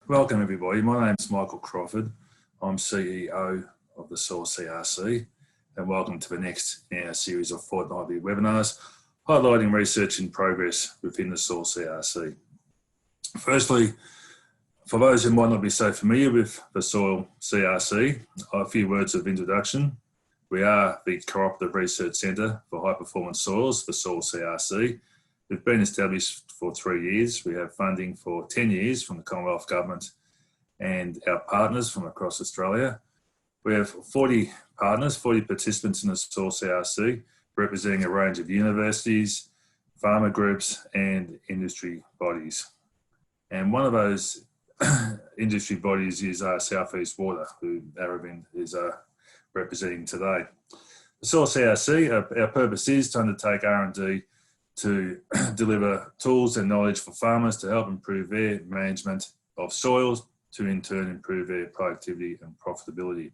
Welcome everybody, my name is Michael Crawford. I'm CEO of the Soil CRC and welcome to the next in our series of fortnightly webinars highlighting research in progress within the Soil CRC. Firstly, for those who might not be so familiar with the Soil CRC, a few words of introduction. We are the Cooperative Research Centre for High Performance Soils, the Soil CRC. We've been established for 3 years. We have funding for 10 years from the Commonwealth Government and our partners from across Australia. We have 40 partners, 40 participants in the Soil CRC, representing a range of universities, farmer groups and industry bodies. And one of those industry bodies is South East Water, who Aravind is representing today. The Soil CRC, our purpose is to undertake R&D to deliver tools and knowledge for farmers to help improve their management of soils, to in turn improve their productivity and profitability.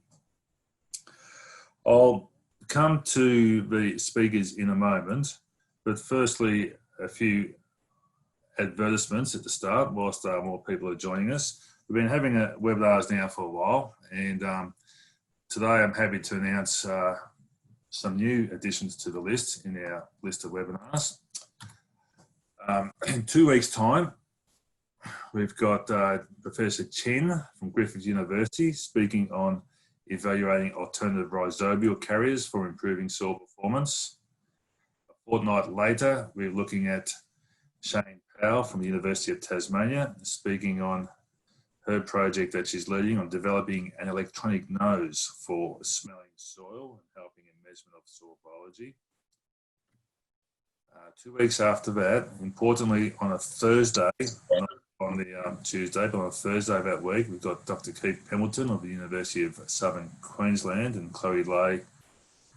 I'll come to the speakers in a moment, but firstly, a few advertisements at the start whilst more people are joining us. We've been having webinars now for a while, and today I'm happy to announce some new additions to the list in our list of webinars. In 2 weeks' time, we've got Professor Chen from Griffith University speaking on evaluating alternative rhizobial carriers for improving soil performance. A fortnight later, we're looking at Shane Powell from the University of Tasmania speaking on her project that she's leading on developing an electronic nose for smelling soil and helping in measurement of soil biology. 2 weeks after that, importantly, on a Thursday, not on the Tuesday, but on a Thursday of that week, we've got Dr. Keith Pemberton of the University of Southern Queensland and Chloe Lay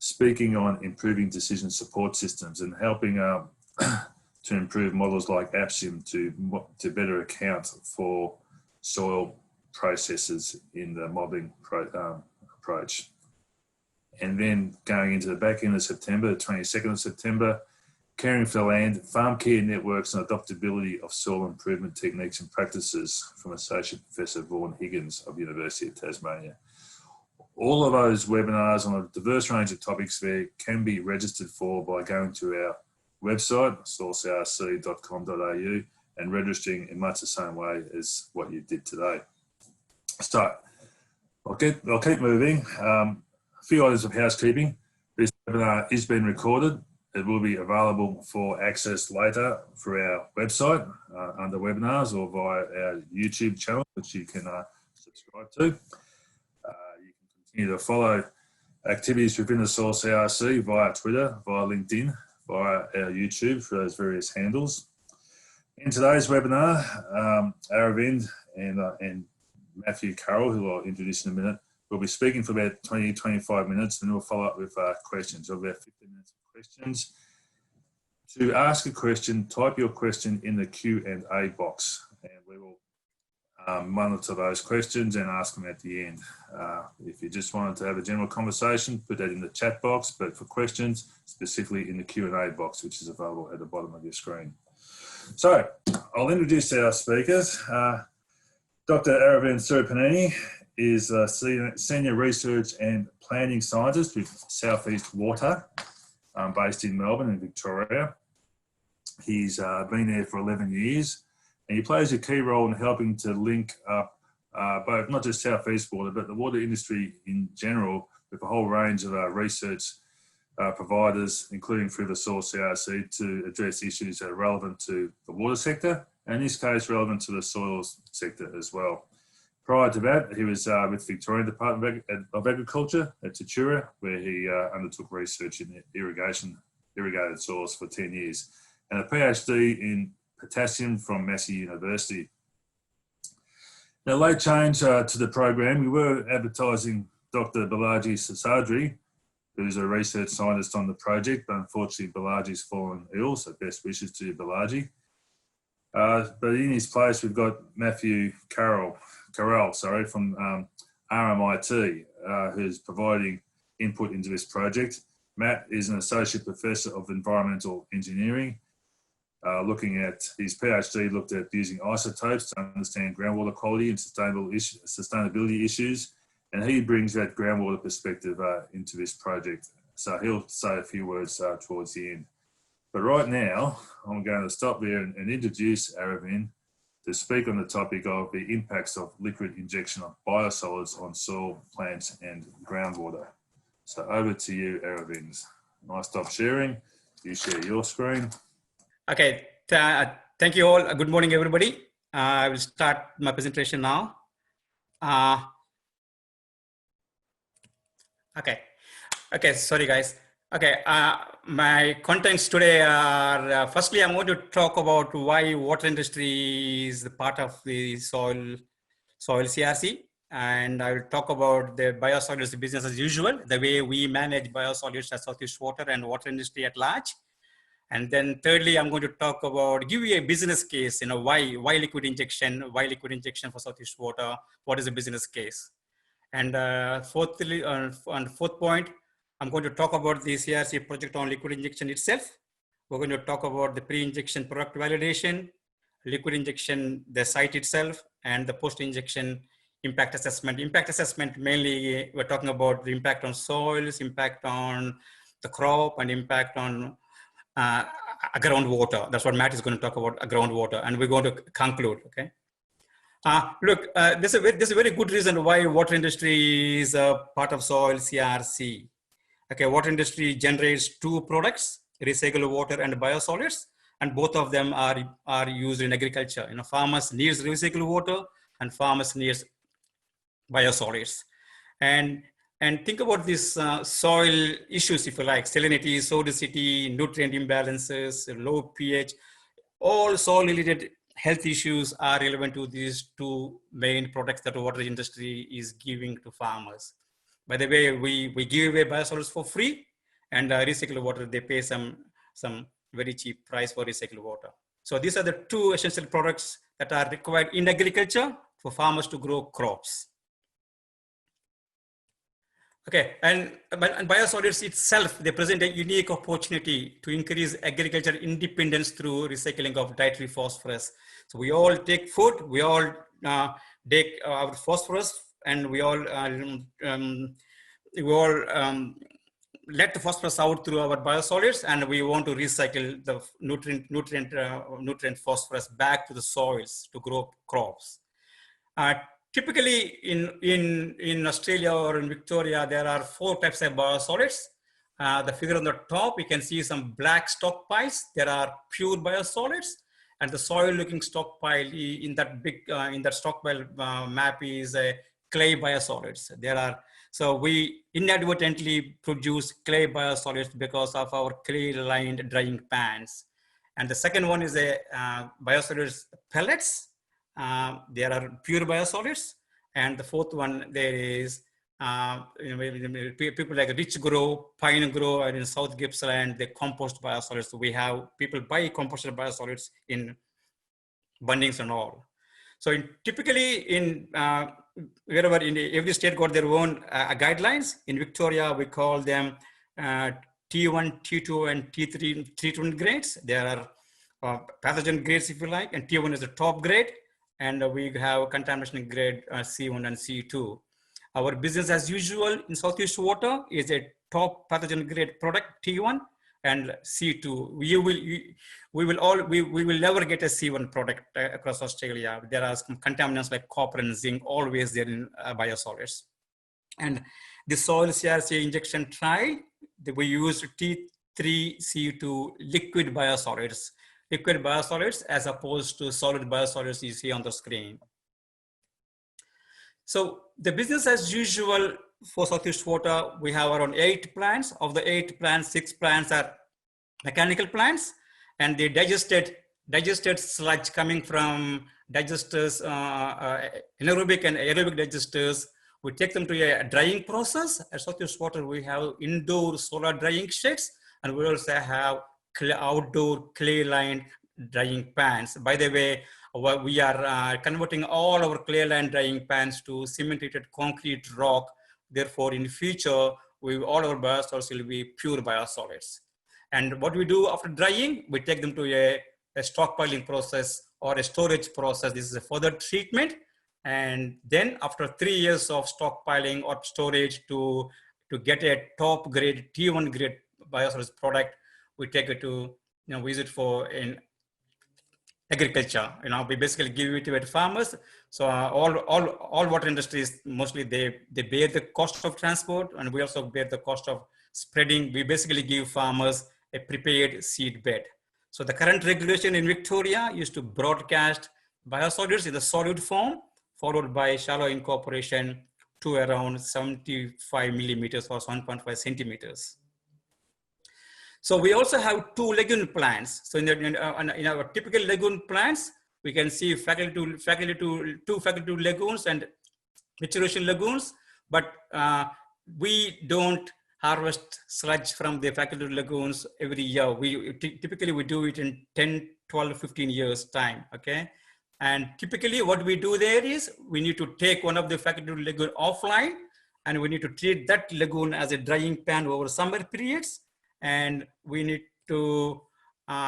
speaking on improving decision support systems and helping to improve models like ASSESSMI to better account for soil processes in the modelling approach. And then going into the back end of September, the 22nd of September, Caring for the Land, Farm Care Networks and Adoptability of Soil Improvement Techniques and Practices from Associate Professor Vaughan Higgins of the University of Tasmania. All of those webinars on a diverse range of topics there can be registered for by going to our website, soilcrc.com.au, and registering in much the same way as what you did today. So I'll keep moving. A few items of housekeeping. This webinar is being recorded. It will be available for access later through our website under webinars or via our YouTube channel, which you can subscribe to. You can continue to follow activities within the Soil CRC via Twitter, via LinkedIn, via our YouTube for those various handles. In today's webinar, Aravind and Matthew Currell, who I'll introduce in a minute, will be speaking for about 20-25 minutes, and we'll follow up with questions, of about 15 minutes of questions. To ask a question, type your question in the Q&A box, and we will monitor those questions and ask them at the end. If you just wanted to have a general conversation, put that in the chat box, but for questions, specifically in the Q&A box, which is available at the bottom of your screen. So, I'll introduce our speakers. Dr. Aravind Surapaneni is a Senior Research and Planning Scientist with South East Water, based in Melbourne in Victoria. He's been there for 11 years and he plays a key role in helping to link up both not just South East Water, but the water industry in general with a whole range of research providers, including through the Soil CRC, to address issues that are relevant to the water sector, and in this case relevant to the soils sector as well. Prior to that, he was with Victorian Department of Agriculture at Tatura, where he undertook research in irrigated soils for 10 years, and a PhD in potassium from Massey University. Now, late change to the program, we were advertising Dr. Balaji Sasadri, who's a research scientist on the project, but unfortunately Balaji's fallen ill, so best wishes to Balaji. But in his place, we've got Matthew Currell from RMIT, who's providing input into this project. Matt is an Associate Professor of Environmental Engineering looking at his PhD, looked at using isotopes to understand groundwater quality and sustainability issues. And he brings that groundwater perspective into this project. So he'll say a few words towards the end. But right now, I'm going to stop there and introduce Aravind to speak on the topic of the impacts of liquid injection of biosolids on soil, plants, and groundwater. So over to you, Aravind. I stop sharing. You share your screen. Okay, thank you all. Good morning, everybody. I will start my presentation now. Okay, sorry guys. Okay, my contents today are, firstly, I'm going to talk about why water industry is part of the soil CRC. And I will talk about the biosolids business as usual, the way we manage biosolids at Southeast Water and water industry at large. And then thirdly, I'm going to talk about, give you a business case, why liquid injection for Southeast Water, what is the business case? And fourthly, on fourth point, I'm going to talk about the CRC project on liquid injection itself. We're going to talk about the pre-injection product validation, liquid injection, the site itself, and the post-injection impact assessment. Impact assessment, mainly we're talking about the impact on soils, impact on the crop, and impact on groundwater. That's what Matt is going to talk about, groundwater, and we're going to conclude, okay? Look, this is a very good reason why water industry is a part of soil CRC. Okay, water industry generates two products, recycled water and biosolids, and both of them are used in agriculture. Farmers needs recycled water and farmers needs biosolids. And think about these soil issues, if you like, salinity, sodicity, nutrient imbalances, low pH, all soil related health issues are relevant to these two main products that the water industry is giving to farmers. By the way, we give away biosolids for free, and recycled water, they pay some very cheap price for recycled water. So these are the two essential products that are required in agriculture for farmers to grow crops. Okay, and biosolids itself, they present a unique opportunity to increase agriculture independence through recycling of dietary phosphorus. So we all take food, we all take our phosphorus, and we all let the phosphorus out through our biosolids, and we want to recycle the nutrient phosphorus back to the soils to grow crops. Typically in Australia or in Victoria, there are 4 types of biosolids. The figure on the top, you can see some black stockpiles. There are pure biosolids, and the soil looking stockpile in that stockpile map is clay biosolids. So we inadvertently produce clay biosolids because of our clay lined drying pans. And the second one is a biosolids pellets. There are pure biosolids. And the fourth one, there is people like Rich Grow, Pine Grow, and in South Gippsland, they compost biosolids. So we have people buy composted biosolids in Bunnings and all. So typically wherever in every state got their own guidelines. In Victoria, we call them T1, T2, and T3 treatment grades. There are pathogen grades, if you like, and T1 is the top grade, and we have contamination grade C1 and C2. Our business as usual in Southeast Water is a top pathogen grade product, T1 and C2. We will never get a C1 product across Australia. There are some contaminants like copper and zinc always there in biosolids. And the soil CRC injection trial, we used T3C2 liquid biosolids as opposed to solid biosolids you see on the screen. So the business as usual for Southeast Water, we have around 8 plants. Of the 8 plants, 6 plants are mechanical plants, and the digested sludge coming from digesters, anaerobic and aerobic digesters, we take them to a drying process. At Southeast Water, we have indoor solar drying sheds, and we also have outdoor clay-lined drying pans. By the way, we are converting all our clay-lined drying pans to cement-treated concrete rock. Therefore, in the future, all our biosolids will be pure biosolids. And what we do after drying, we take them to a a stockpiling process or a storage process. This is a further treatment. And then after 3 years of stockpiling or storage to get a top grade, T1 grade biosolids product, we take it to, we use it for in agriculture. We basically give it to farmers. So all water industries, mostly they bear the cost of transport, and we also bear the cost of spreading. We basically give farmers a prepared seed bed. So the current regulation in Victoria used to broadcast biosolids in the solid form, followed by shallow incorporation to around 75 millimeters or 1.5 centimeters. So we also have 2 lagoon plants. So in our typical lagoon plants, we can see two faculty lagoons and maturation lagoons, but we don't harvest sludge from the faculty lagoons every year. Typically we do it in 10, 12, 15 years time, okay? And typically what we do there is we need to take one of the faculty lagoon offline, and we need to treat that lagoon as a drying pan over summer periods. And we need to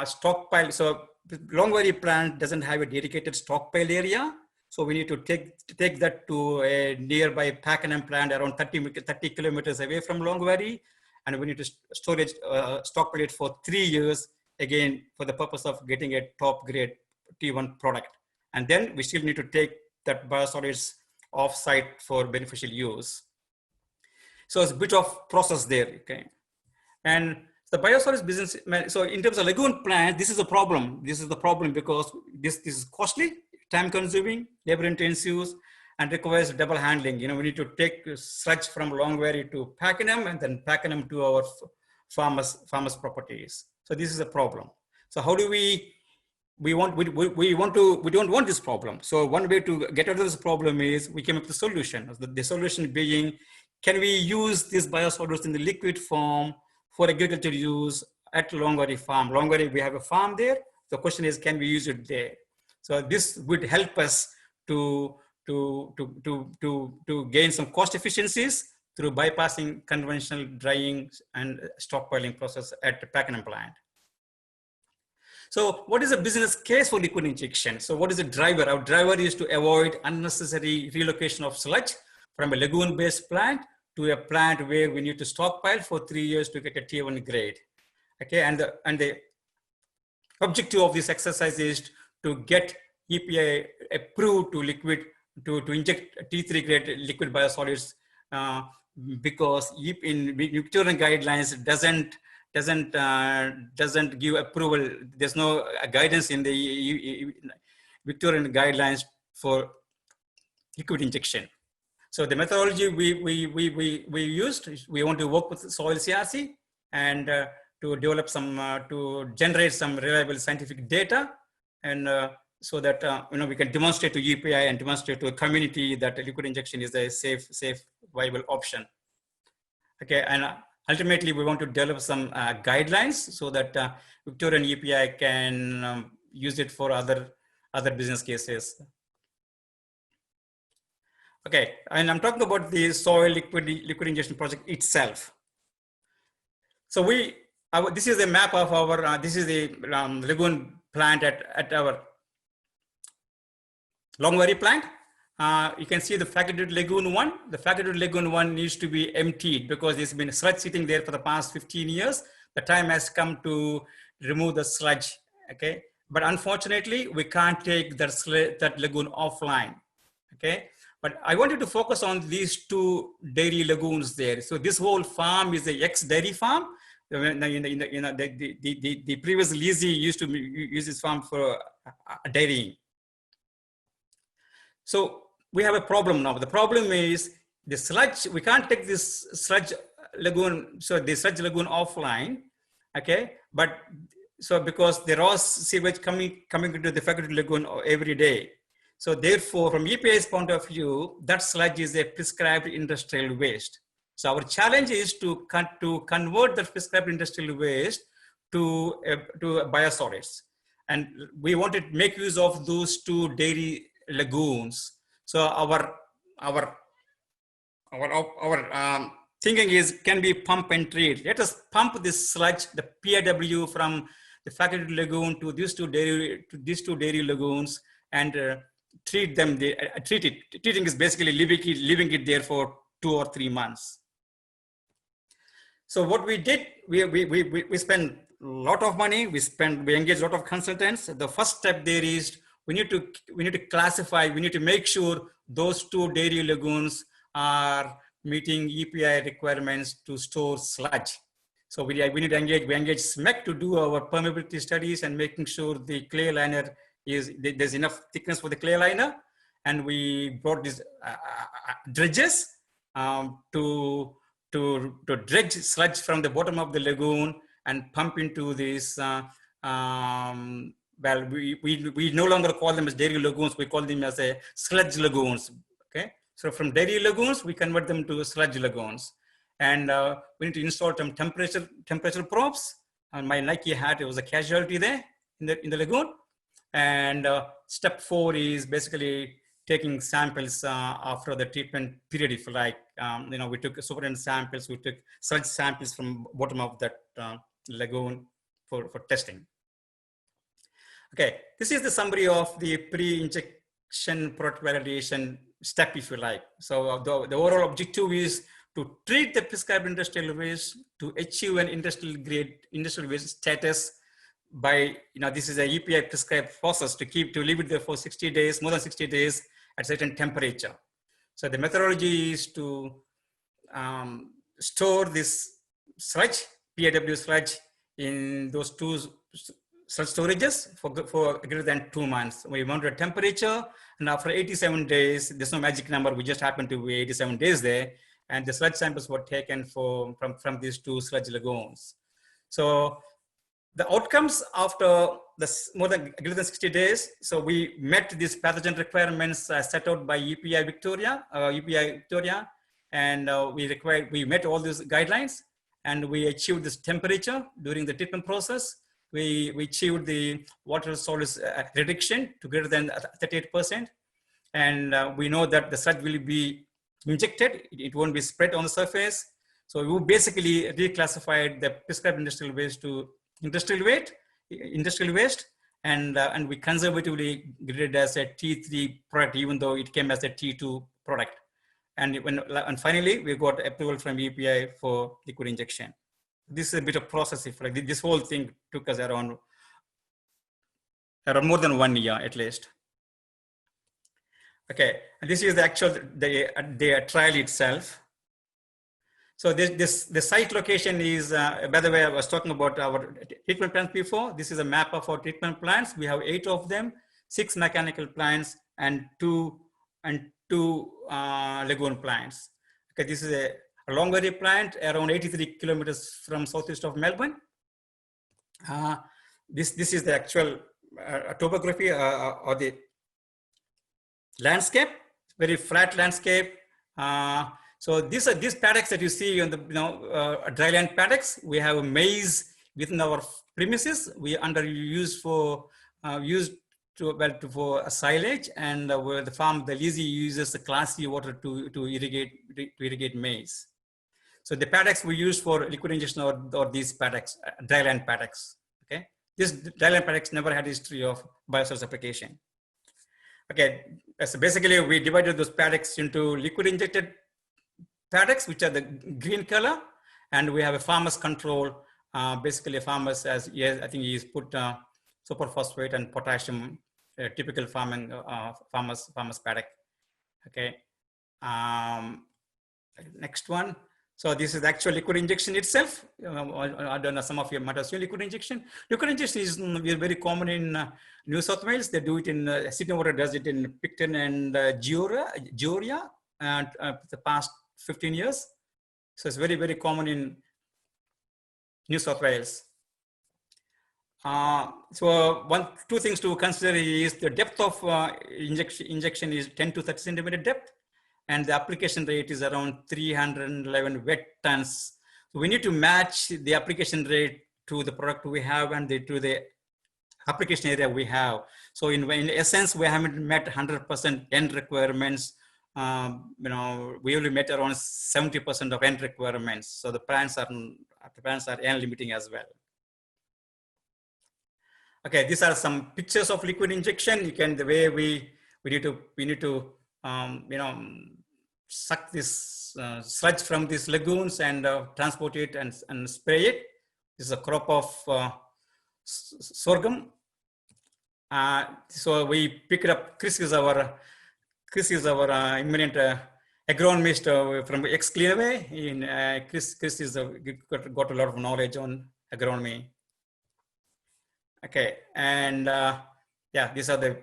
stockpile. So Longwarry plant doesn't have a dedicated stockpile area. So we need to take that to a nearby Pakenham plant around 30 kilometers away from Longwarry. And we need to stockpile it for 3 years, again, for the purpose of getting a top grade T1 product. And then we still need to take that biosolids off-site for beneficial use. So it's a bit of process there, okay? And the biosolids business, so in terms of lagoon plants, this is a problem. This is the problem because this is costly, time consuming, labor intensive, and requires double handling. We need to take sludge from Longwarry to Pakenham and then Pakenham to our farmers properties. So this is a problem. So how do we don't want this problem. So one way to get out of this problem is we came up with a solution. The solution being, can we use these biosolids in the liquid form for agricultural use at Longwarry farm? Longwarry, we have a farm there. The question is, can we use it there? So this would help us to gain some cost efficiencies through bypassing conventional drying and stockpiling process at the Pakenham plant. So what is the business case for liquid injection? So what is the driver? Our driver is to avoid unnecessary relocation of sludge from a lagoon-based plant to a plant where we need to stockpile for 3 years to get a T1 grade. Okay, and the objective of this exercise is to get EPA approved to inject T3 grade liquid biosolids because in Victorian guidelines doesn't give approval. There's no guidance in the Victorian guidelines for liquid injection. So the methodology we used, we want to work with Soil CRC and to develop to generate some reliable scientific data, and so that we can demonstrate to EPA and demonstrate to a community that liquid injection is a safe, viable option. Okay, and ultimately we want to develop some guidelines so that Victorian EPA can use it for other business cases. Okay, and I'm talking about the soil liquid injection project itself. So this is a map of our, this is the lagoon plant at our Longwarry plant. You can see the facultative lagoon 1. The facultative lagoon 1 needs to be emptied because there's been sludge sitting there for the past 15 years. The time has come to remove the sludge, okay? But unfortunately, we can't take that lagoon offline, okay? But I wanted to focus on these 2 dairy lagoons there. So this whole farm is the ex-dairy farm. The previous leasee used to use this farm for dairying. So we have a problem now. The problem is the sludge. We can't take this sludge lagoon, so the sludge lagoon offline, okay? But so because there was sewage coming into the facultative lagoon every day. So therefore, from EPA's point of view, that sludge is a prescribed industrial waste. So our challenge is to convert the prescribed industrial waste to biosolids. And we want to make use of those 2 dairy lagoons. So our thinking is, can we pump and treat? Let us pump this sludge, the PAW from the faculty lagoon to these two dairy lagoons and treat them. Treating is basically leaving it there for 2 or 3 months. So what we did, we spent a lot of money. We engaged a lot of consultants. The first step there is we need to classify. We need to make sure those 2 dairy lagoons are meeting EPI requirements to store sludge. So we need to engage MECH to do our permeability studies and making sure the clay liner there's enough thickness for the clay liner. And we brought these dredges to dredge sludge from the bottom of the lagoon and pump into this. Well, we no longer call them as dairy lagoons. We call them as a sludge lagoons. Okay, so from dairy lagoons we convert them to sludge lagoons, and we need to install some temperature probes. And my Nike hat, it was a casualty there in the lagoon. And step 4 is basically taking samples after the treatment period, if you like. We took supernatant samples, we took sludge samples from bottom of that lagoon for testing. Okay, this is the summary of the pre-injection product validation step, if you like. So the overall objective is to treat the prescribed industrial waste to achieve an industrial waste status by, this is a EPI prescribed process to leave it there for 60 days, more than 60 days at certain temperature. So the methodology is to store this sludge, PAW sludge, in those 2 sludge storages for greater than 2 months. We monitor temperature, and after 87 days, there's no magic number, we just happen to be 87 days there, and the sludge samples were taken from these 2 sludge lagoons. So the outcomes after greater than 60 days, so we met these pathogen requirements set out by EPI Victoria, and we met all these guidelines, and we achieved this temperature during the treatment process. We achieved the water solids reduction to greater than 38%, and we know that the sludge will be injected; it won't be spread on the surface. So we basically reclassified the prescribed industrial waste to industrial waste, and we conservatively graded as a T3 product, even though it came as a T2 product. And finally, we got approval from EPI for liquid injection. This is a bit of process. If like this whole thing took us around more than 1 year at least. Okay, and this is the actual the trial itself. So the site location is, by the way, I was talking about our treatment plants before. This is a map of our treatment plants. We have 8 of them, 6 mechanical plants and two lagoon plants. Okay, this is a Longwarry plant around 83 kilometers from southeast of Melbourne. This is the actual topography or the landscape, very flat landscape. So these paddocks that you see on the dryland paddocks, we have a maize within our premises. We used for silage, and where the leasee uses the Class C water to irrigate maize. So the paddocks we use for liquid injection or these paddocks, dryland paddocks. Okay, this dryland paddocks never had a history of biosolids application. Okay, so basically we divided those paddocks into liquid injected paddocks, which are the green color, and we have a farmer's control. Basically, farmers, I think he's put superphosphate and potassium, typical farmers paddock. Okay, next one. So this is the actual liquid injection itself. I don't know, some of you might have seen liquid injection. Liquid injection is very common in New South Wales. They do it in Sydney Water does it in Picton and Georia, and the past 15 years. So it's very, very common in New South Wales. So two things to consider is the depth of injection is 10 to 30 centimeter depth, and the application rate is around 311 wet tons. So we need to match the application rate to the product we have and to the application area we have. So in essence, we haven't met 100% end requirements. We only met around 70% of end requirements. So the plants are end limiting as well. Okay, these are some pictures of liquid injection. You can, the way we need to suck this sludge from these lagoons and transport it and spray it. This is a crop of sorghum. So we pick it up. Chris is our eminent agronomist from ex-Cleanaway. Chris is got a lot of knowledge on agronomy. Okay, and yeah, these are the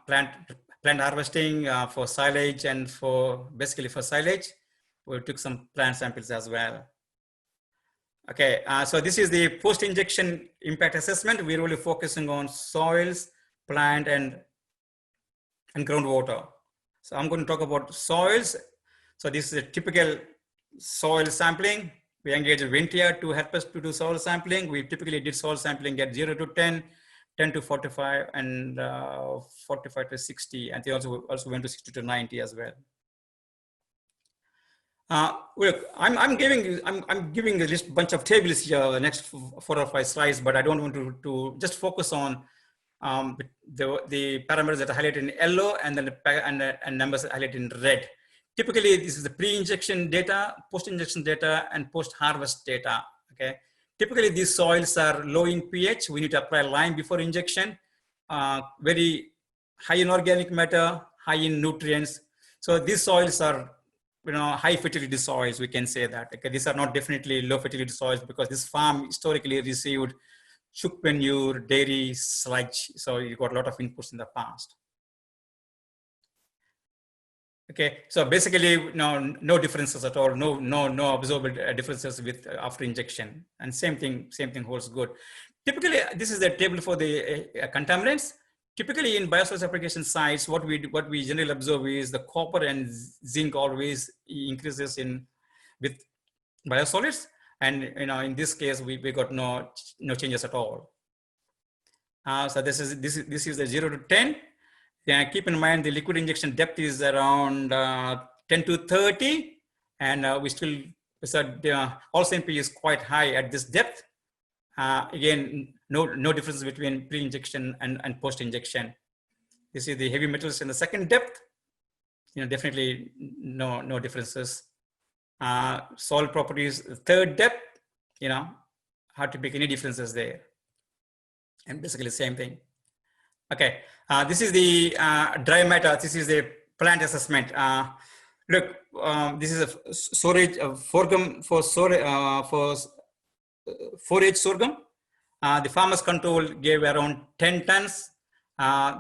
plant harvesting for silage and for basically for silage. We took some plant samples as well. Okay, so this is the post-injection impact assessment. We're really focusing on soils, plant, and groundwater. So I'm going to talk about soils. So this is a typical soil sampling. We engaged Vintia to help us to do soil sampling. We typically did soil sampling at 0 to 10, 10 to 45, and 45 to 60. And they also went to 60 to 90 as well. Look, I'm giving a just bunch of tables here, the next 4 or 5 slides, but I don't want to just focus on the parameters that are highlighted in yellow and then and numbers highlighted in red. Typically, this is the pre-injection data, post-injection data, and post-harvest data. Okay. Typically, these soils are low in pH. We need to apply lime before injection. Very high in organic matter, high in nutrients. So these soils are, high fertility soils. We can say that. Okay. These are not definitely low fertility soils because this farm historically received chook manure, dairy, sludge. So you got a lot of inputs in the past. Okay, so basically no differences at all, no observable differences with after injection, and same thing holds good. Typically, this is the table for the contaminants. Typically, in biosolids application sites, what we generally observe is the copper and zinc always increases with biosolids, and in this case we got no changes at all. So this is the 0 to 10. Keep in mind the liquid injection depth is around 10 to 30, and we still said also MP is quite high at this depth. Again, no difference between pre-injection and post-injection. You see the heavy metals in the second depth. Definitely no differences. Soil properties, third depth. Hard to pick any differences there. And basically same thing. Okay, this is the dry matter. This is the plant assessment. Look, this is a storage of sorghum for forage sorghum. The farmers control gave around 10 tons.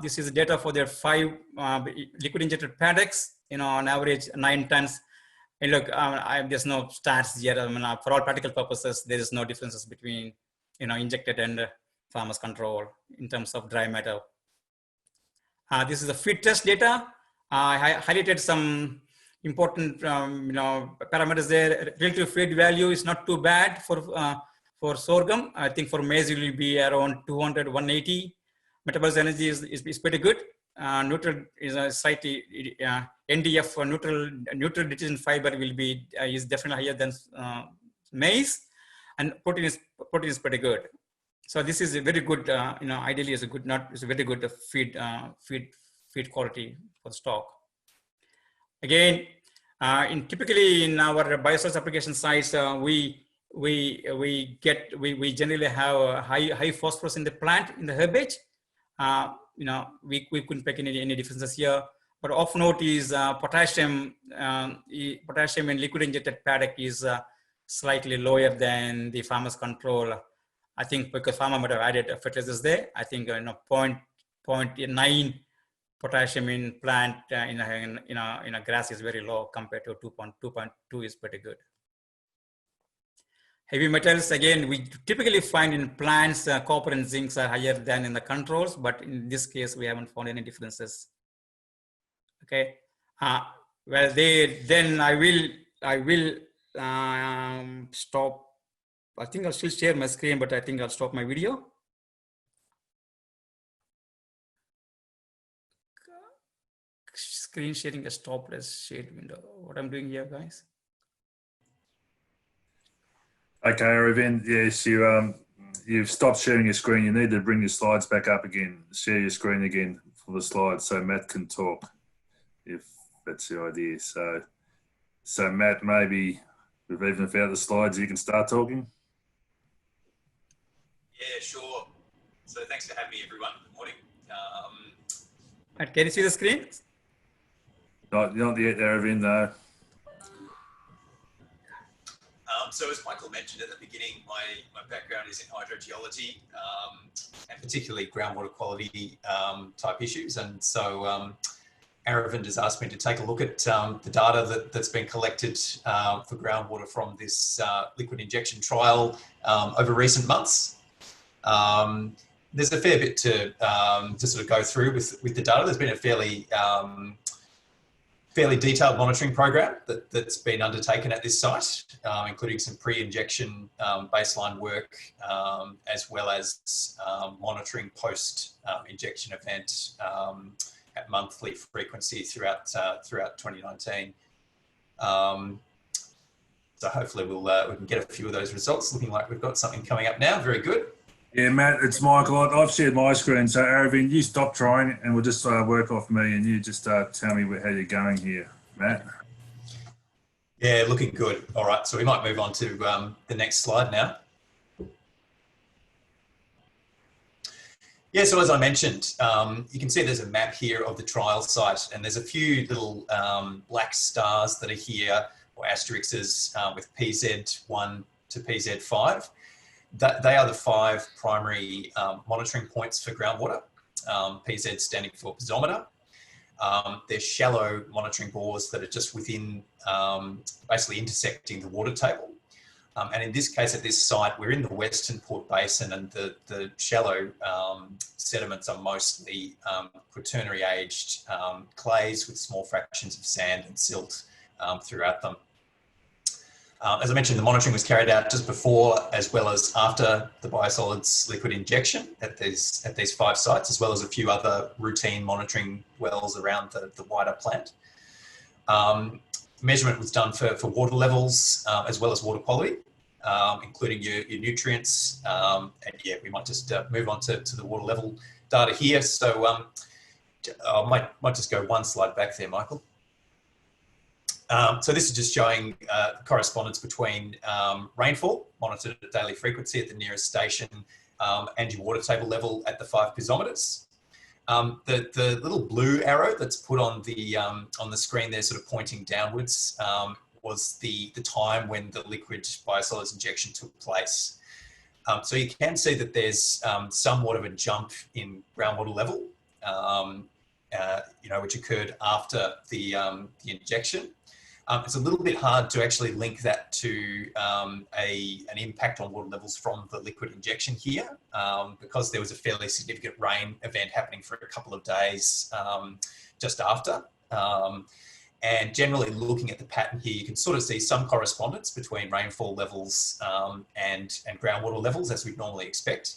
This is data for their 5 liquid injected paddocks. On average 9 tons. And look, there's no stats here. For all practical purposes, there is no differences between injected and farmers control in terms of dry matter. This is the feed test data. I highlighted some important parameters there. Relative feed value is not too bad for sorghum. I think for maize it will be around 200, 180. Metabolism energy is pretty good. Neutral is a slightly NDF for neutral detergent fiber will be is definitely higher than maize, and protein is pretty good. So this is a very good, ideally is a very good feed quality for the stock. Again, typically in our biosolids application sites, we generally have a high phosphorus in the plant in the herbage. We couldn't pick any differences here. But of note is potassium in liquid injected paddock is slightly lower than the farmer's control. I think because farmer might have added fertilizers there. I think 0.9 potassium in plant in a grass is very low compared to 2.2 is pretty good. Heavy metals, again, we typically find in plants copper and zinc are higher than in the controls, but in this case we haven't found any differences. Okay, well then I will stop. I think I'll still share my screen, but I think I'll stop my video. Screen sharing a stop. Let's share window. What I'm doing here, guys. Okay, Aravind. Yes, you you've stopped sharing your screen. You need to bring your slides back up again. Share your screen again for the slides so Matt can talk, if that's the idea. So Matt, maybe even without the slides, you can start talking. Yeah, sure. So thanks for having me, everyone. Good morning. Can you see the screen? Not yet, Aravind, no. So as Michael mentioned at the beginning, my background is in hydrogeology, and particularly groundwater quality type issues. And so Aravind has asked me to take a look at the data that's been collected for groundwater from this liquid injection trial over recent months. There's a fair bit to sort of go through with the data. There's been a fairly detailed monitoring program that's been undertaken at this site, including some pre-injection baseline work, as well as monitoring post-injection event at monthly frequency throughout 2019. So hopefully we can get a few of those results. Looking like we've got something coming up now. Very good. Yeah, Matt, it's Michael. I've shared my screen. So, Aravind, you stop trying and we'll just work off me and you just tell me how you're going here, Matt. Yeah, looking good. All right, so we might move on to the next slide now. Yeah, so as I mentioned, you can see there's a map here of the trial site and there's a few little black stars that are here, or asterisks with PZ1 to PZ5. They are the 5 primary monitoring points for groundwater, PZ standing for piezometer. They're shallow monitoring bores that are just within, basically intersecting the water table. And in this case, at this site, we're in the Western Port Basin and the shallow sediments are mostly quaternary aged clays with small fractions of sand and silt throughout them. As I mentioned, the monitoring was carried out just before as well as after the biosolids liquid injection at these 5 sites, as well as a few other routine monitoring wells around the wider plant. Measurement was done for water levels as well as water quality, including your nutrients. And yeah, we might just move on to the water level data here. So I might just go one slide back there, Michael. So this is just showing correspondence between rainfall monitored at daily frequency at the nearest station and your water table level at the 5 piezometers. The little blue arrow that's put on the screen there, sort of pointing downwards, was the time when the liquid biosolids injection took place. So you can see that there's somewhat of a jump in groundwater level, which occurred after the injection. It's a little bit hard to actually link that to an impact on water levels from the liquid injection here, because there was a fairly significant rain event happening for a couple of days just after. And generally looking at the pattern here, you can sort of see some correspondence between rainfall levels and groundwater levels, as we'd normally expect.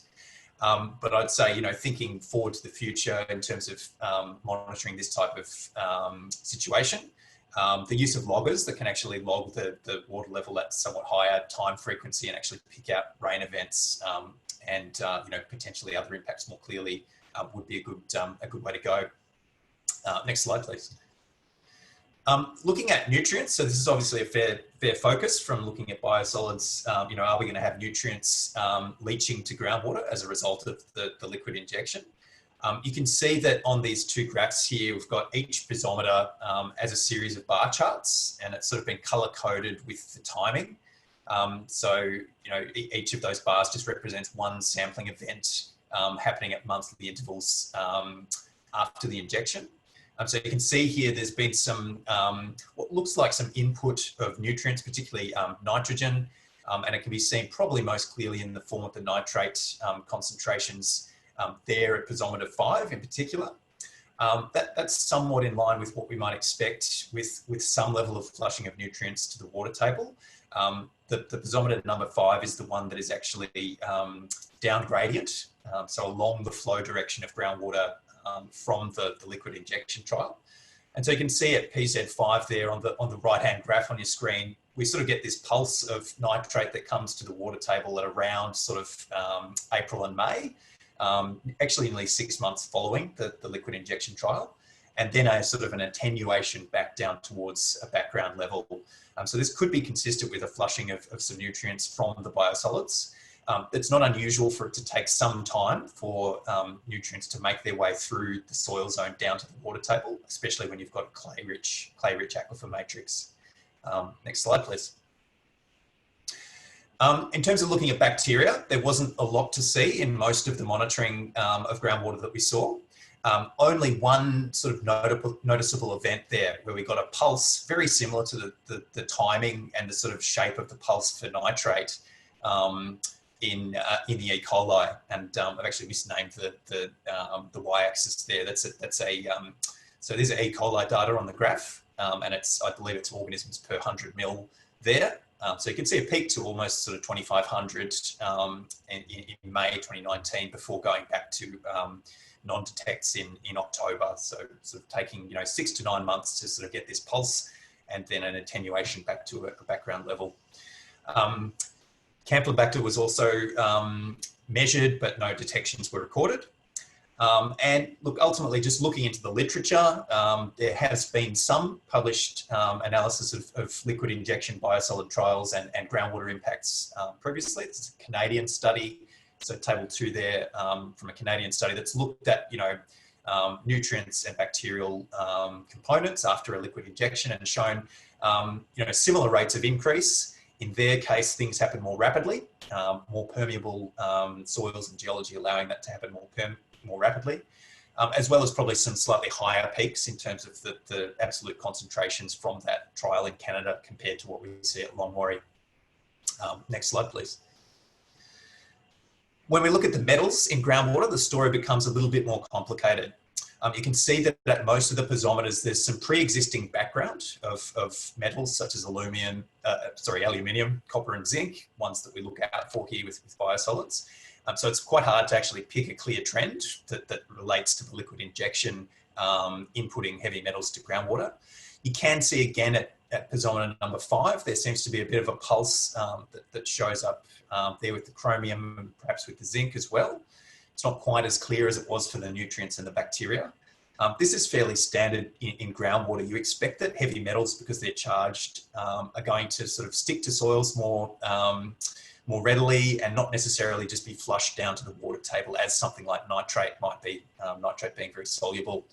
But I'd say, thinking forward to the future in terms of monitoring this type of situation, the use of loggers that can actually log the water level at somewhat higher time frequency and actually pick out rain events and potentially other impacts more clearly would be a good way to go. Next slide, please. Looking at nutrients, so this is obviously a fair focus from looking at biosolids. Are we going to have nutrients leaching to groundwater as a result of the liquid injection? You can see that on these 2 graphs here, we've got each piezometer as a series of bar charts, and it's sort of been color coded with the timing. So each of those bars just represents one sampling event happening at monthly intervals after the injection. So you can see here there's been some, what looks like some input of nutrients, particularly nitrogen, and it can be seen probably most clearly in the form of the nitrate concentrations there at piezometer 5 in particular. That's somewhat in line with what we might expect with some level of flushing of nutrients to the water table. The piezometer number 5 is the one that is actually down gradient, so along the flow direction of groundwater from the liquid injection trial. And so you can see at PZ5 there on the right-hand graph on your screen, we sort of get this pulse of nitrate that comes to the water table at around sort of April and May, actually nearly 6 months following the liquid injection trial, and then a sort of an attenuation back down towards a background level. So this could be consistent with a flushing of some nutrients from the biosolids. It's not unusual for it to take some time for nutrients to make their way through the soil zone down to the water table, especially when you've got a clay-rich aquifer matrix. Next slide, please. In terms of looking at bacteria, there wasn't a lot to see in most of the monitoring of groundwater that we saw. Only one sort of noticeable event there where we got a pulse very similar to the timing and the sort of shape of the pulse for nitrate in the E. coli, and I've actually misnamed the y-axis there. So these are E. coli data on the graph, and I believe it's organisms per 100 mil there. So you can see a peak to almost sort of 2,500 in May 2019 before going back to non-detects in October. So sort of taking 6 to 9 months to sort of get this pulse, and then an attenuation back to a background level. Campylobacter was also measured, but no detections were recorded. And look, ultimately, just looking into the literature, there has been some published analysis of liquid injection biosolid trials and groundwater impacts previously. It's a Canadian study, so table 2 there from a Canadian study that's looked at nutrients and bacterial components after a liquid injection, and shown similar rates of increase. In their case, things happen more rapidly, more permeable soils and geology allowing that to happen more rapidly, as well as probably some slightly higher peaks in terms of the absolute concentrations from that trial in Canada compared to what we see at Longwarry. Next slide, please. When we look at the metals in groundwater, the story becomes a little bit more complicated. You can see that at most of the piezometers, there's some pre-existing background of metals such as aluminium, copper and zinc, ones that we look out for here with biosolids. So it's quite hard to actually pick a clear trend that relates to the liquid injection inputting heavy metals to groundwater. You can see again at piezometer number 5, there seems to be a bit of a pulse that shows up there with the chromium and perhaps with the zinc as well. It's not quite as clear as it was for the nutrients and the bacteria. This is fairly standard in groundwater. You expect that heavy metals, because they're charged, are going to sort of stick to soils more readily and not necessarily just be flushed down to the water table as something like nitrate might be, nitrate being very soluble.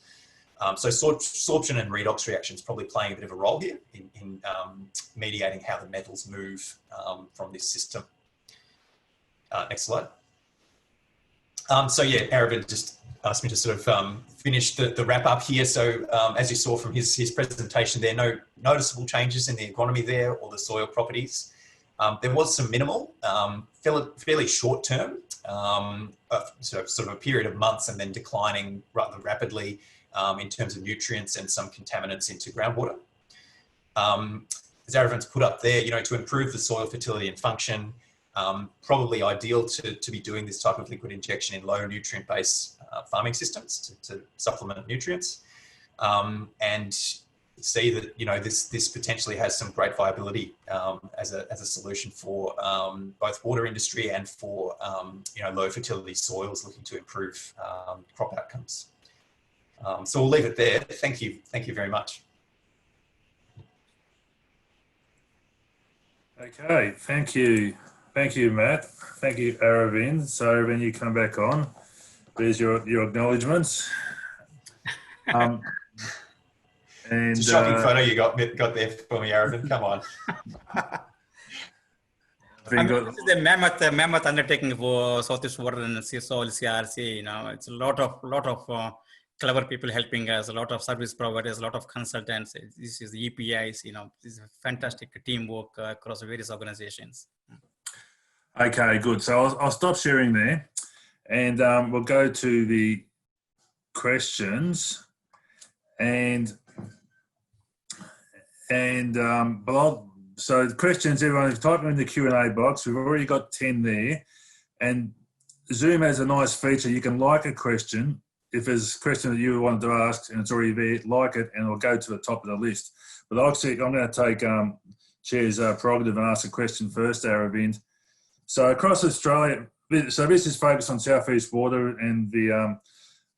So sorption and redox reactions probably playing a bit of a role here in mediating how the metals move from this system. Next slide. So yeah, Aravind just asked me to sort of finish the wrap up here. So as you saw from his presentation there, no noticeable changes in the agronomy there or the soil properties. There was some minimal, fairly short term, sort of a period of months and then declining rather rapidly in terms of nutrients and some contaminants into groundwater. As Aravind's put up there, to improve the soil fertility and function, probably ideal to be doing this type of liquid injection in low nutrient based farming systems to supplement nutrients, and see that this potentially has some great viability as a solution for both water industry and for low fertility soils looking to improve crop outcomes. So we'll leave it there. Thank you very much. Okay, thank you, Matt. Thank you, Aravind. So when you come back on, there's your acknowledgements. And it's a shocking photo you got there for me, Aravind. Come on. This is a mammoth undertaking for Southeast Water and Soil CRC. It's a lot of clever people helping us, a lot of service providers, a lot of consultants. This is the EPIs. This is fantastic teamwork across various organizations. Okay, good. So I'll stop sharing there, and we'll go to the questions. So the questions, everyone, type them in the Q&A box. We've already got 10 there, and Zoom has a nice feature. You can like a question. If there's a question that you wanted to ask and it's already there, like it, and it'll go to the top of the list. But actually, I'm going to take Chair's prerogative and ask a question first, Aravind. So across Australia, so this is focused on southeast water and the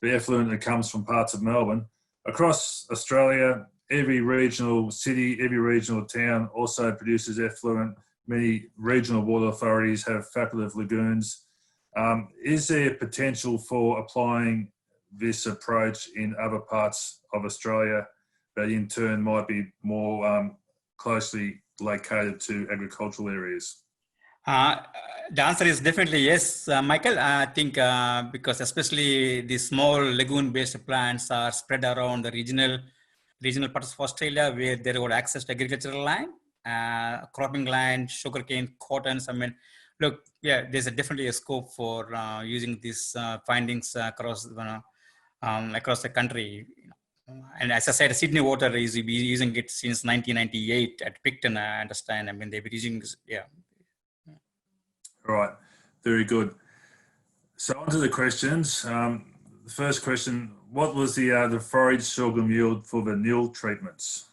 effluent that comes from parts of Melbourne. Across Australia, every regional city, every regional town also produces effluent. Many regional water authorities have facultative lagoons. Is there potential for applying this approach in other parts of Australia that in turn might be more closely located to agricultural areas? The answer is definitely yes, Michael. I think because especially the small lagoon-based plants are spread around the regional parts of Australia where there would access to agricultural land, cropping land, sugarcane, cottons. I mean, look, yeah, there's definitely a scope for using these findings across the country. And as I said, Sydney Water is using it since 1998 at Picton, I understand. I mean, they've been using this, yeah. All right, very good. So on to the questions. The first question, what was the forage sorghum yield for the NIL treatments?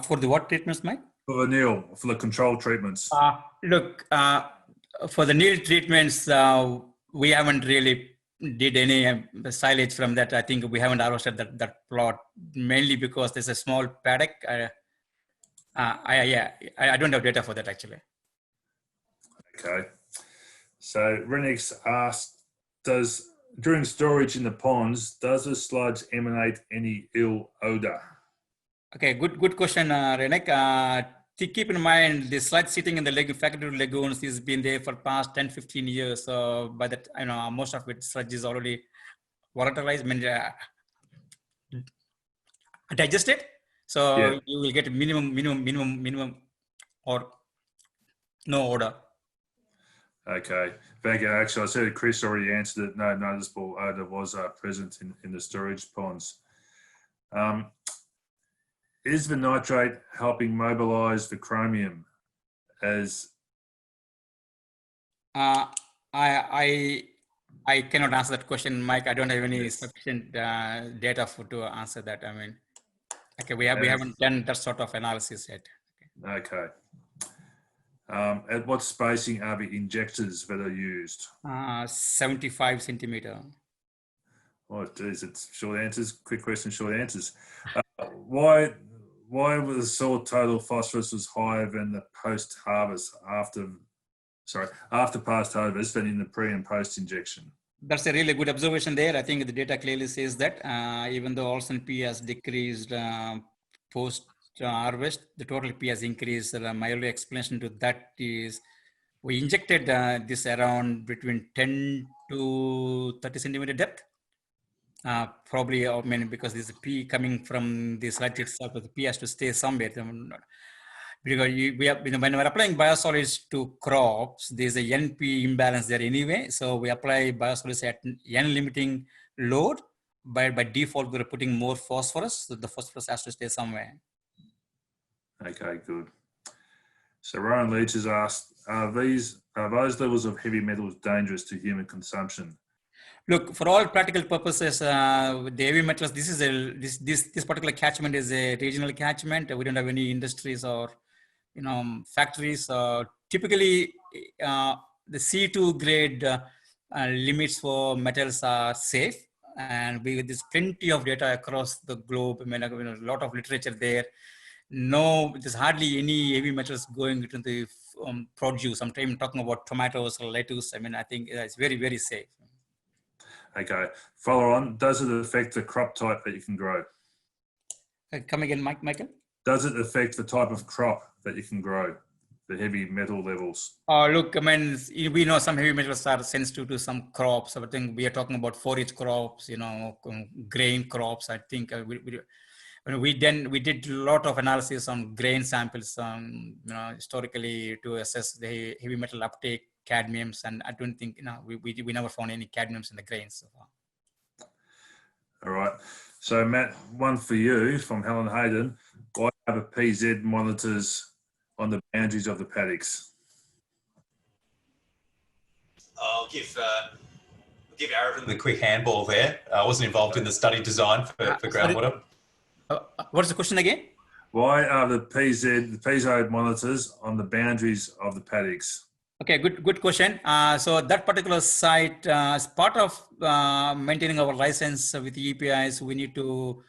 For the what treatments, Mike? For the NIL, for the control treatments. Look, for the NIL treatments, we haven't really did any silage from that. I think we haven't harvested that plot, mainly because there's a small paddock. I don't have data for that actually. Okay. So Renix asked, during storage in the ponds, does the sludge emanate any ill odor? Okay, good question, Renek. To keep in mind, the sludge sitting in the facultative lagoons has been there for past 10-15 years. So by that, most of it sludge is already volatilized, digested. So yeah, you will get minimum or no odor. Okay, thank you. Actually, I said Chris already answered it. No noticeable odor was present in the storage ponds. Is the nitrate helping mobilise the chromium as? I cannot answer that question, Mike. I don't have any sufficient data to answer that. I mean, okay, we haven't done that sort of analysis yet. Okay. At what spacing are the injectors that are used? 75 centimeter. Oh, geez, it's short answers. Quick question, short answers. Why was the soil total phosphorus was higher than the post-harvest after past harvest than in the pre and post injection? That's a really good observation there. I think the data clearly says that even though Olsen P has decreased post harvest, the total P has increased. My only explanation to that is we injected this around between 10 to 30 centimeter depth. Probably, I mean, because this P coming from the sludge itself, the P has to stay somewhere. Because when we're applying biosolids to crops, there's a NP imbalance there anyway. So we apply biosolids at N limiting load. By default, we're putting more phosphorus. So the phosphorus has to stay somewhere. Okay, good. So Ryan Leach has asked, are those levels of heavy metals dangerous to human consumption? Look, for all practical purposes, the heavy metals, this particular catchment is a regional catchment. We don't have any industries or factories. Typically, the C2 grade limits for metals are safe, and there's plenty of data across the globe. I mean, a lot of literature there. No, there's hardly any heavy metals going into the produce. I'm talking about tomatoes or lettuce. I mean, I think it's very, very safe. Okay. Follow on. Does it affect the crop type that you can grow? Come again, Michael? Does it affect the type of crop that you can grow, the heavy metal levels? Look, I mean, we know some heavy metals are sensitive to some crops. I think we are talking about forage crops, grain crops. I think we did a lot of analysis on grain samples, historically to assess the heavy metal uptake, cadmiums, and I don't think we never found any cadmiums in the grains so far. All right. So Matt, one for you from Helen Hayden. Why have a PZ monitors on the boundaries of the paddocks? I'll give Aravind the quick handball there. I wasn't involved in the study design for groundwater. What's the question again? Why are the piezo monitors on the boundaries of the paddocks? Okay, good question. So that particular site, as part of maintaining our license with the EPIs, we need to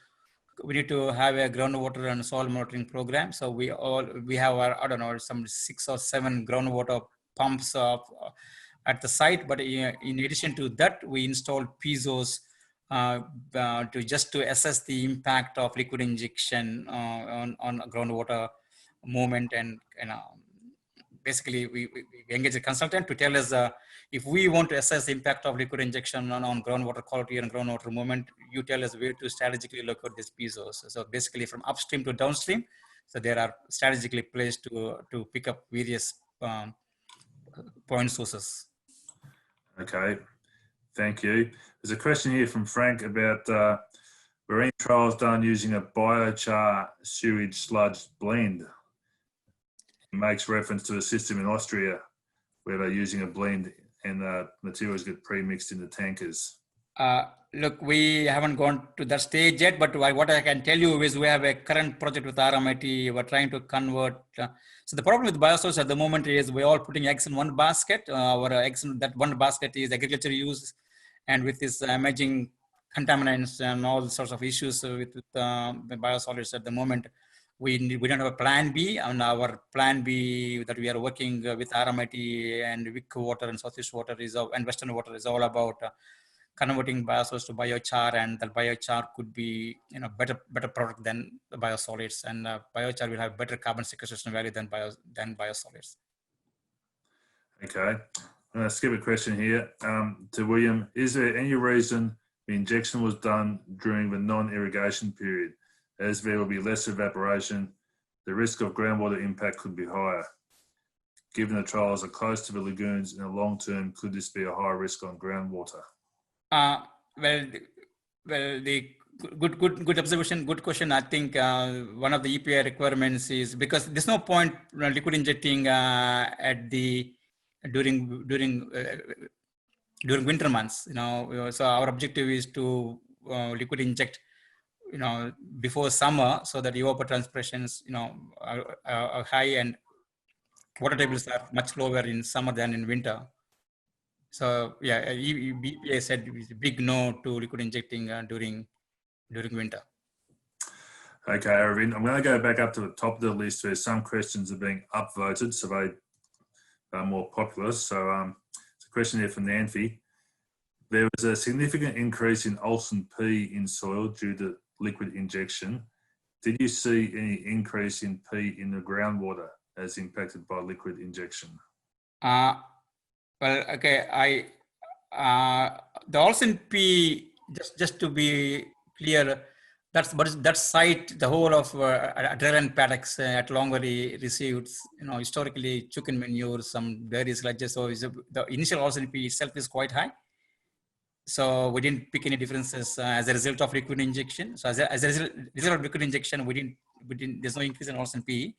have a groundwater and soil monitoring program. So we have our, I don't know, some 6 or 7 groundwater pumps at the site. But in addition to that, we installed piezos to assess the impact of liquid injection on groundwater movement, and basically we engage a consultant to tell us if we want to assess the impact of liquid injection on groundwater quality and groundwater movement, you tell us where to strategically locate these piezos. So basically from upstream to downstream, so there are strategically placed to pick up various point sources. Okay, thank you. There's a question here from Frank about marine trials done using a biochar sewage sludge blend. It makes reference to a system in Austria where they're using a blend and materials get pre-mixed in the tankers. Look, we haven't gone to that stage yet, but what I can tell you is we have a current project with RMIT. We're trying to convert. So the problem with biosolids at the moment is we're all putting eggs in one basket. Our eggs in that one basket is agriculture use, and with this emerging contaminants and all sorts of issues with biosolids at the moment, we don't have a plan B, and our plan B that we are working with RMIT and Wick Water and Southeast Water and Western Water is all about converting biosolids to biochar, and that biochar could be better product than the biosolids, and biochar will have better carbon sequestration value than biosolids. Okay, I'm going to skip a question here to William. Is there any reason the injection was done during the non-irrigation period? As there will be less evaporation, the risk of groundwater impact could be higher. Given the trials are close to the lagoons in the long term, could this be a high risk on groundwater? Well, the good observation, good question. I think one of the EPA requirements is, because there's no point liquid injecting during winter months. So our objective is to liquid inject before summer, so that evapotranspirations are high and water tables are much lower in summer than in winter. So yeah, EPA said it's a big no to liquid injecting during winter. Okay, Aravind, I'm going to go back up to the top of the list where some questions are being upvoted, so they are more popular. So it's a question here from Nancy. There was a significant increase in Olsen P in soil due to liquid injection. Did you see any increase in P in the groundwater as impacted by liquid injection? Well, okay, the Olsen P, just to be clear, that site, the whole of adherent paddocks at Longwarry received, historically chicken manure, some dairy sludges. So the initial Olsen P itself is quite high. So we didn't pick any differences as a result of liquid injection. So as a result of liquid injection, there's no increase in Olsen P.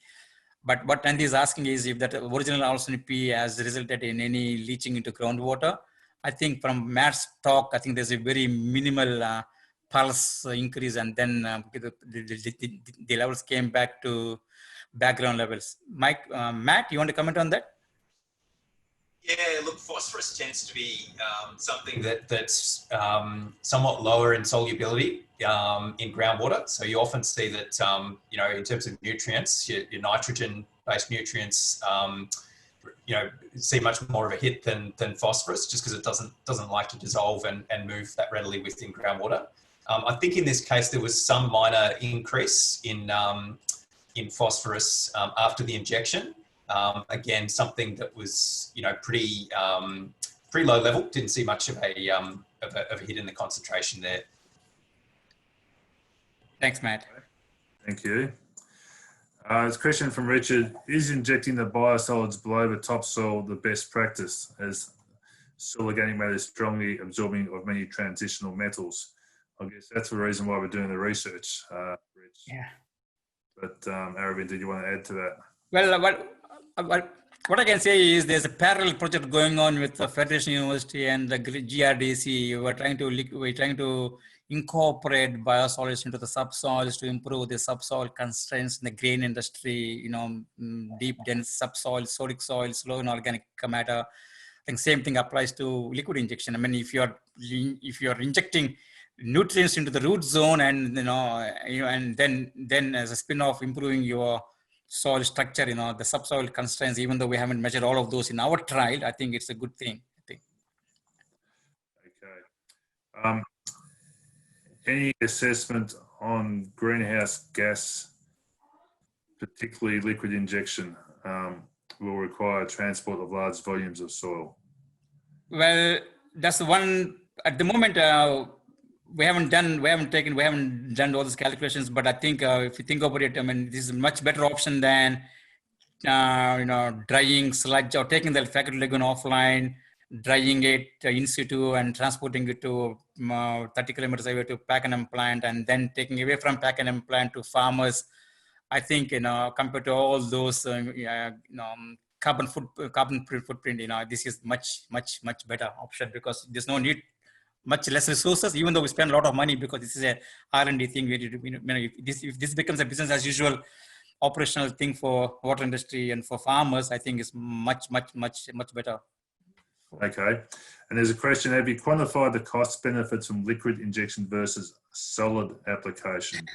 But what Andy is asking is if that original Olsen P has resulted in any leaching into groundwater. I think from Matt's talk, I think there's a very minimal pulse increase, and then the levels came back to background levels. Matt, you want to comment on that? Yeah, look, phosphorus tends to be something that's somewhat lower in solubility in groundwater. So you often see that, in terms of nutrients, your nitrogen-based nutrients, see much more of a hit than phosphorus, just because it doesn't like to dissolve and move that readily within groundwater. I think in this case there was some minor increase in phosphorus after the injection. Again, something that was, pretty low level. Didn't see much of a hit in the concentration there. Thanks, Matt. Thank you. It's a question from Richard. Is injecting the biosolids below the topsoil the best practice, as soil organic matter is strongly absorbing of many transitional metals? I guess that's the reason why we're doing the research, Rich. Yeah. But Aravind, did you want to add to that? Well, what I can say is there's a parallel project going on with the Federation University and the GRDC. We're trying to incorporate biosolids into the subsoils to improve the subsoil constraints in the grain industry, deep, dense subsoil, sodic soils, low in organic matter. I think same thing applies to liquid injection. I mean, if you're injecting nutrients into the root zone and, and then as a spin-off improving your soil structure, the subsoil constraints, even though we haven't measured all of those in our trial, I think it's a good thing. Okay. Any assessment on greenhouse gas, particularly liquid injection, will require transport of large volumes of soil? Well, that's the one at the moment. We haven't done all those calculations, but I think if you think about it, I mean, this is a much better option than drying sludge or taking the faculty lagoon offline, drying it in situ and transporting it to 30 kilometers away to Pakenham plant, and then taking away from Pakenham plant to farmers. I think, compared to all those, carbon footprint, this is much better option, because there's no need, much less resources, even though we spend a lot of money, because this is a R&D thing. If this becomes a business as usual operational thing for water industry and for farmers, I think it's much better. Okay. And there's a question, have you quantified the cost benefits from liquid injection versus solid application?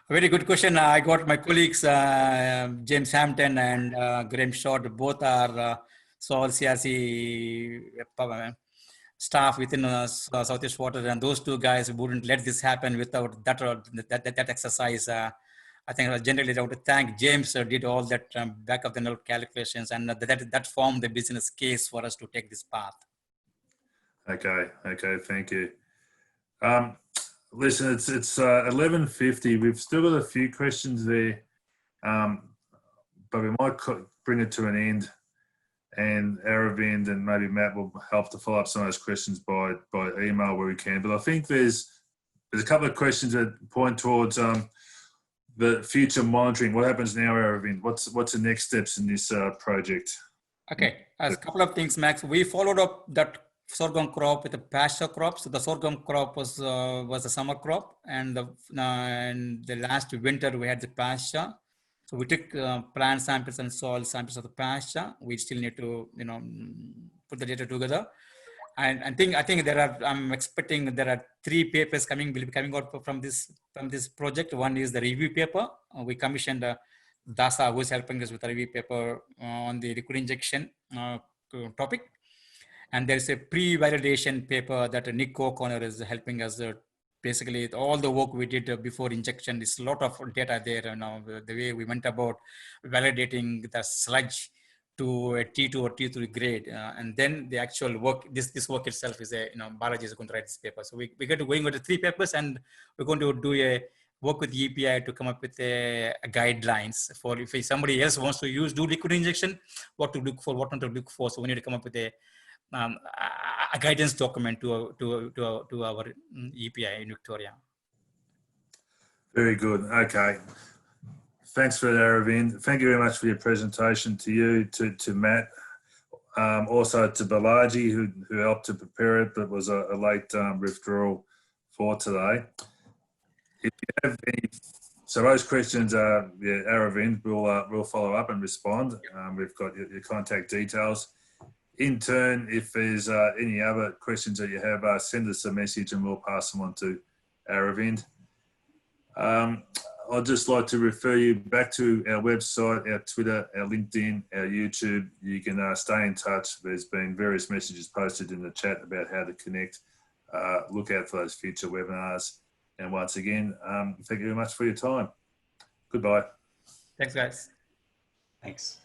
Very good question. I got my colleagues, James Hampton and Graham Short, both are Soil CRC staff within Southeast Water, and those two guys wouldn't let this happen without that exercise. I think generally I would thank James, did all that back of the note calculations, and that formed the business case for us to take this path. Okay, thank you. Listen, it's 11:50. We've still got a few questions there, but we might bring it to an end. And Aravind and maybe Matt will help to follow up some of those questions by email where we can. But I think there's a couple of questions that point towards the future monitoring. What happens now, Aravind? What's the next steps in this project? Okay, as a couple of things, Max. We followed up that sorghum crop with a pasture crop. So the sorghum crop was a summer crop, and the last winter we had the pasture. So we took plant samples and soil samples of the pasture. We still need to, put the data together. And I think I'm expecting there are 3 papers will be coming out from this project. One is the review paper. We commissioned DASA, who is helping us with a review paper on the liquid injection topic. And there's a pre-validation paper that Nick O'Connor is helping us. Basically, all the work we did before injection, there's a lot of data there. The way we went about validating the sludge to a T2 or T3 grade, and then the actual work. This work itself is biology is going to write this paper. So we're going with the 3 papers, and we're going to do a work with the EPI to come up with guidelines for if somebody else wants to do liquid injection, what to look for, what not to look for. So we need to come up with a guidance document to our EPI in Victoria. Very good. Okay. Thanks for that, Aravind. Thank you very much for your presentation, to you, to Matt, also to Balaji, who helped to prepare it, but was a late withdrawal for today. If you have any, so those questions are, Aravind will follow up and respond. We've got your contact details. In turn, if there's any other questions that you have, send us a message and we'll pass them on to Aravind. I'd just like to refer you back to our website, our Twitter, our LinkedIn, our YouTube. You can stay in touch. There's been various messages posted in the chat about how to connect. Look out for those future webinars. And once again, thank you very much for your time. Goodbye. Thanks, guys. Thanks.